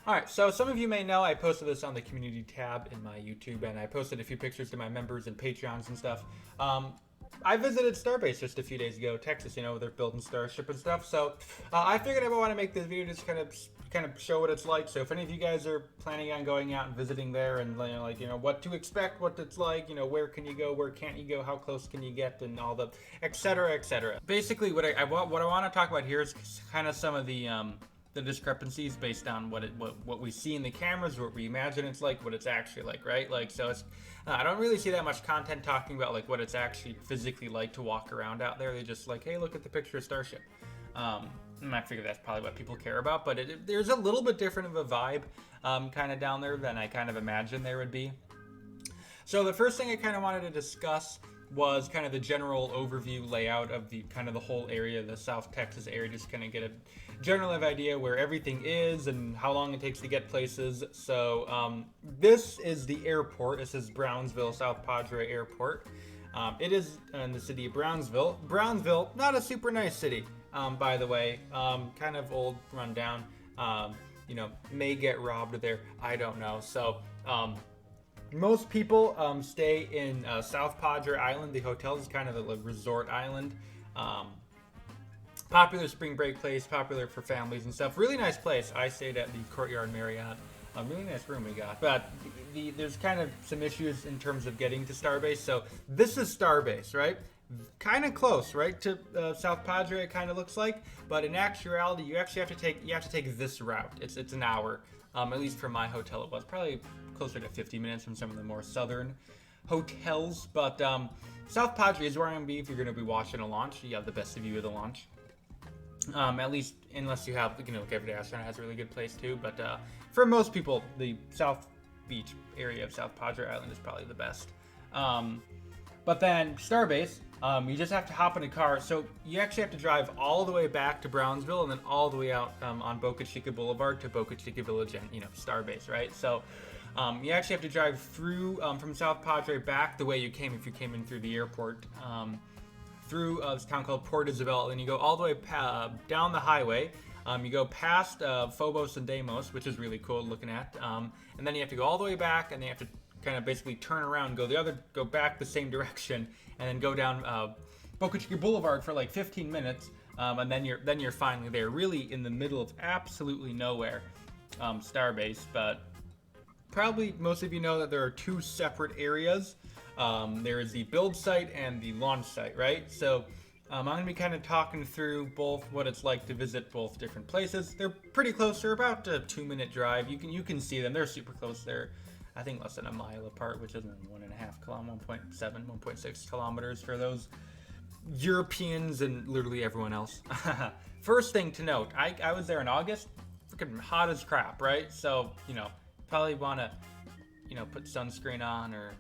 All right, so some of you may know I posted this on the community tab in my YouTube, and I posted a few pictures to my members and Patreons and stuff. I visited Starbase just a few days ago, Texas. You know, they're building Starship and stuff. So I figured I would want to make this video just kind of show what it's like. So if any of you guys are planning on going out and visiting there, and what to expect, what it's like, where can you go, where can't you go, how close can you get, and all the etc. etc. Basically, what I want to talk about here is kind of some of the discrepancies based on what we see in the cameras, what we imagine it's like, what it's actually like, right? Like, so it's I don't really see that much content talking about like what it's actually physically like to walk around out there. They just like, hey, look at the picture of Starship. And I figure that's probably what people care about, but there's a little bit different of a vibe kind of down there than I kind of imagined there would be. So the first thing I kind of wanted to discuss was kind of the general overview layout of the kind of the whole area, the South Texas area, just kind of get a general idea where everything is and how long it takes to get places. So this is the airport. This is Brownsville, South Padre Airport. It is in the city of Brownsville. Brownsville, not a super nice city, by the way. Kind of old, run down. May get robbed there. I don't know. So most people stay in South Padre Island. The hotel is kind of a resort island. Popular spring break place, popular for families and stuff. Really nice place. I stayed at the Courtyard Marriott. A really nice room we got. But there's kind of some issues in terms of getting to Starbase. So this is Starbase, right? Kind of close, right, to South Padre. It kind of looks like, but in actuality, you actually have to take this route. It's an hour. At least for my hotel, it was probably closer to 50 minutes from some of the more southern hotels. But South Padre is where I'm gonna be if you're gonna be watching a launch. You have the best view of the launch. At least unless you have, Everyday Astronaut has a really good place too. But for most people, the South Beach area of South Padre Island is probably the best. But then Starbase, you just have to hop in a car. So you actually have to drive all the way back to Brownsville and then all the way out on Boca Chica Boulevard to Boca Chica Village and, Starbase, right? So you actually have to drive through from South Padre back the way you came if you came in through the airport. Through this town called Port Isabel, and you go all the way down the highway. You go past Phobos and Deimos, which is really cool looking at, and then you have to go all the way back, and then you have to kind of basically turn around, go back the same direction, and then go down Boca Chica Boulevard for like 15 minutes, and then you're finally there, really in the middle of absolutely nowhere, Starbase. But probably most of you know that there are two separate areas. There is the build site and the launch site, right? So I'm going to be kind of talking through both what it's like to visit both different places. They're pretty close. They're about a 2-minute drive. You can see them. They're super close. They're, I think, less than a mile apart, which is 1.5 kilometers, 1.6 kilometers for those Europeans and literally everyone else. First thing to note, I was there in August. Freaking hot as crap, right? So, probably want to, put sunscreen on or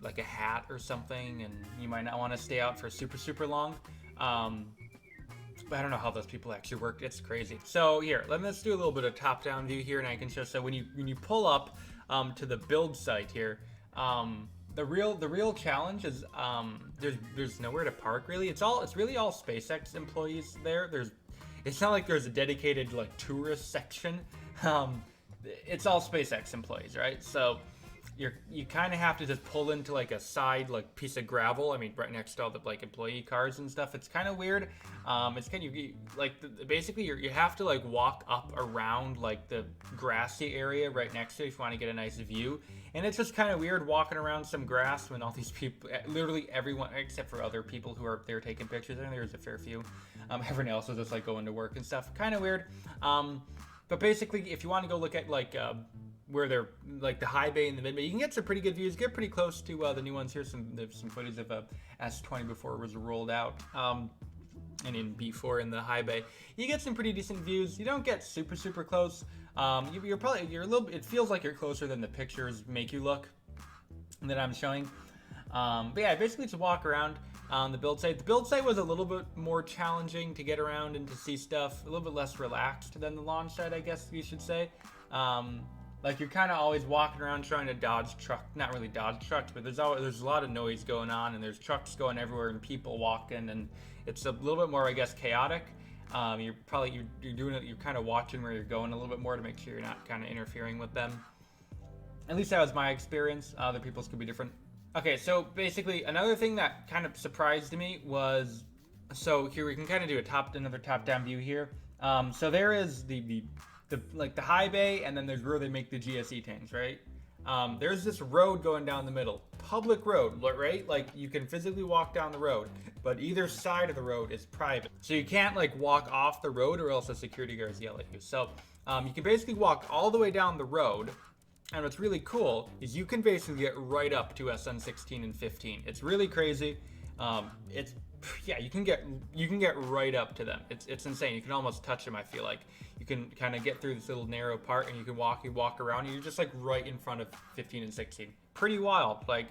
like a hat or something, and you might not want to stay out for super long. But I don't know how those people actually work. It's crazy. So here, let's do a little bit of top-down view here, and I can show. So when you pull up to the build site here, the real challenge is there's nowhere to park really. It's really all SpaceX employees there. It's not like there's a dedicated like tourist section. It's all SpaceX employees, right? So you kind of have to just pull into like a side like piece of gravel. I mean, right next to all the like employee cars and stuff. It's kind of weird. It's kind of like basically you have to like walk up around like the grassy area right next to it if you want to get a nice view. And it's just kind of weird walking around some grass when all these people, literally everyone except for other people who are there taking pictures. And there's a fair few. Everyone else is just like going to work and stuff. Kind of weird. But basically, if you want to go look at like where they're like the high bay and the mid bay, you can get some pretty good views. Get pretty close to the new ones. Here's some footage of S20 before it was rolled out, and in B4 in the high bay. You get some pretty decent views. You don't get super close. You're a little. It feels like you're closer than the pictures make you look that I'm showing. But yeah, basically to walk around on the build site. The build site was a little bit more challenging to get around and to see stuff. A little bit less relaxed than the launch site, I guess you should say. Like you're kind of always walking around trying to dodge not really dodge trucks, but there's a lot of noise going on, and there's trucks going everywhere and people walking, and it's a little bit more, I guess, chaotic. You're doing it. You're kind of watching where you're going a little bit more to make sure you're not kind of interfering with them. At least that was my experience. Other people's could be different. Okay, so basically another thing that kind of surprised me was, so here we can kind of do another top-down view here. So there is the like the high bay, and then there's where they make the GSE tanks, right? There's this road going down the middle, public road, right? Like you can physically walk down the road, but either side of the road is private, so you can't like walk off the road, or else the security guards yell at you. So you can basically walk all the way down the road. And what's really cool is you can basically get right up to SN 16 and 15. It's really crazy. You can get right up to them. It's insane. You can almost touch them. I feel like you can kind of get through this little narrow part, and you walk around, and you're just like right in front of 15 and 16. Pretty wild. Like,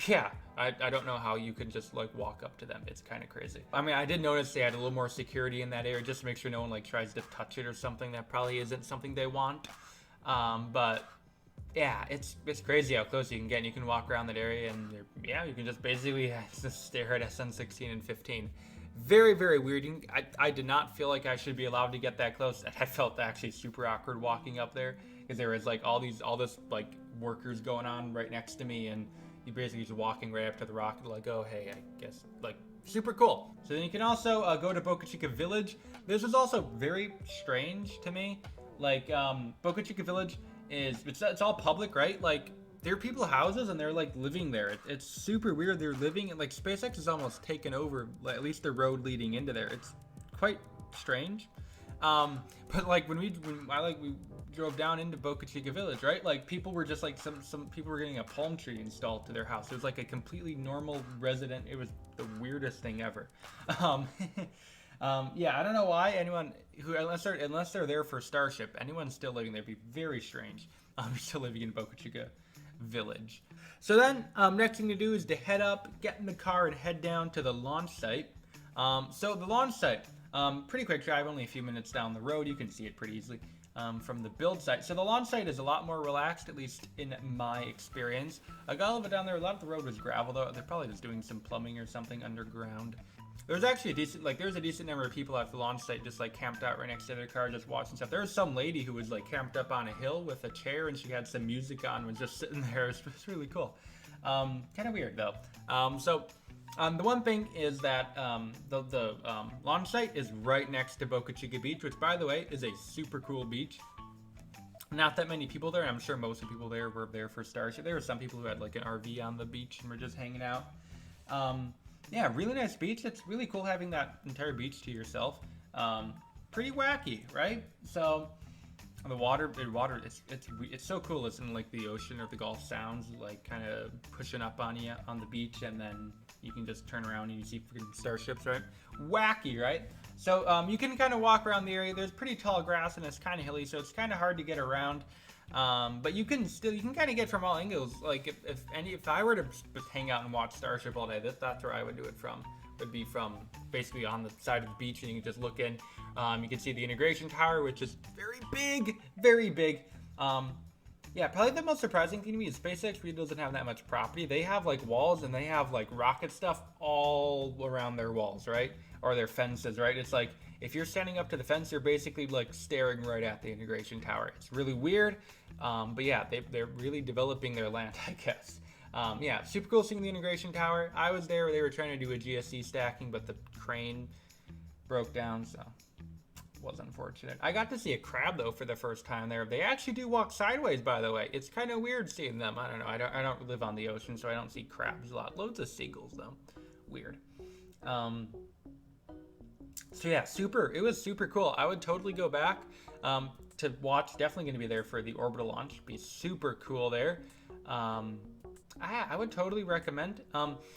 yeah, I don't know how you can just like walk up to them. It's kind of crazy. I mean, I did notice they had a little more security in that area just to make sure no one like tries to touch it or something. That probably isn't something they want. But yeah, it's crazy how close you can get. And you can walk around that area, and you can just basically just stare at SN 16 and 15. Very, very weird. I did not feel like I should be allowed to get that close. I felt actually super awkward walking up there, because there was like all this like workers going on right next to me, and you basically just walking right up to the rocket, like, oh hey, I guess, like, super cool. So then you can also go to Boca Chica Village. This was also very strange to me. Like Boca Chica Village it's all public, right? Like there are people houses, and they're like living there. It's super weird. They're living, and like SpaceX has almost taken over at least the road leading into there. It's quite strange. But like when we drove down into Boca Chica Village, right? Like people were just like some people were getting a palm tree installed to their house. It was like a completely normal resident. It was the weirdest thing ever. I don't know why anyone who, unless they're there for Starship, anyone still living there would be very strange. Still living in Boca Chica Village. So then, next thing to do is to head up, get in the car, and head down to the launch site. So the launch site, pretty quick drive, only a few minutes down the road. You can see it pretty easily from the build site. So the launch site is a lot more relaxed, at least in my experience. I got a little bit down there. A lot of the road was gravel, though. They're probably just doing some plumbing or something underground. There's actually a decent number of people at the launch site just like camped out right next to their car, just watching stuff. There was some lady who was like camped up on a hill with a chair, and she had some music on and was just sitting there. It's really cool. Kind of weird though. The one thing is that the launch site is right next to Boca Chica Beach, which by the way is a super cool beach. Not that many people there. I'm sure most of the people there were there for Starship. There were some people who had like an RV on the beach and were just hanging out. Yeah, really nice beach. It's really cool having that entire beach to yourself. Pretty wacky, right? So the water, it's so cool listening to like the ocean or the Gulf sounds like kind of pushing up on you on the beach, and then you can just turn around and you see freaking starships, right? Wacky, right? So you can kind of walk around the area. There's pretty tall grass, and it's kind of hilly, so it's kind of hard to get around. But you can kind of get from all angles. Like if I were to hang out and watch Starship all day, that's where I would do it from. Would be from basically on the side of the beach, and you can just look in. You can see the integration tower, which is very big, very big. Yeah, probably the most surprising thing to me is SpaceX really doesn't have that much property. They have like walls, and they have like rocket stuff all around their walls, right? Or their fences, right? It's like if you're standing up to the fence, you're basically like staring right at the integration tower. It's really weird, but yeah, they're really developing their land, I guess. Yeah, super cool seeing the integration tower. I was there. They were trying to do a GSC stacking, but the crane broke down, so it was unfortunate. I got to see a crab though for the first time there. They actually do walk sideways, by the way. It's kind of weird seeing them. I don't know. I don't live on the ocean, so I don't see crabs a lot. Loads of seagulls though. Weird. So yeah, it was super cool. I would totally go back to watch. Definitely going to be there for the orbital launch. Be super cool there. I would totally recommend.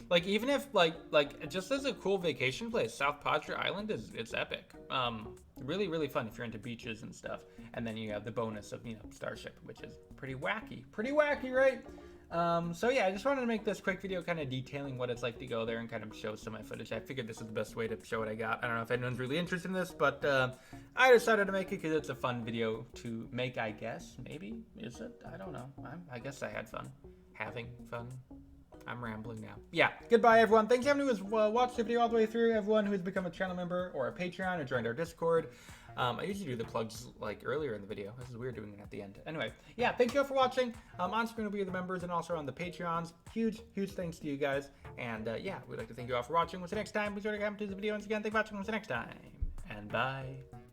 Like even if like just as a cool vacation place, South Padre Island it's epic. Really really fun if you're into beaches and stuff. And then you have the bonus of Starship, which is pretty wacky, right? So yeah, I just wanted to make this quick video kind of detailing what it's like to go there and kind of show some of my footage. I figured this is the best way to show what I got. I don't know if anyone's really interested in this, but I decided to make it because it's a fun video to make, I guess. Maybe? Is it? I don't know. I guess I had fun. Having fun. I'm rambling now. Yeah, goodbye everyone. Thanks everyone who has watched the video all the way through, everyone who has become a channel member or a Patreon or joined our Discord. I usually do the plugs like earlier in the video. This is weird doing it at the end. Anyway, yeah, thank you all for watching. On screen will be the members and also on the Patreons. Huge thanks to you guys. And yeah, we'd like to thank you all for watching. What's the next time? Please sure to comment to the video once again. Thanks for watching. What's the next time? And bye.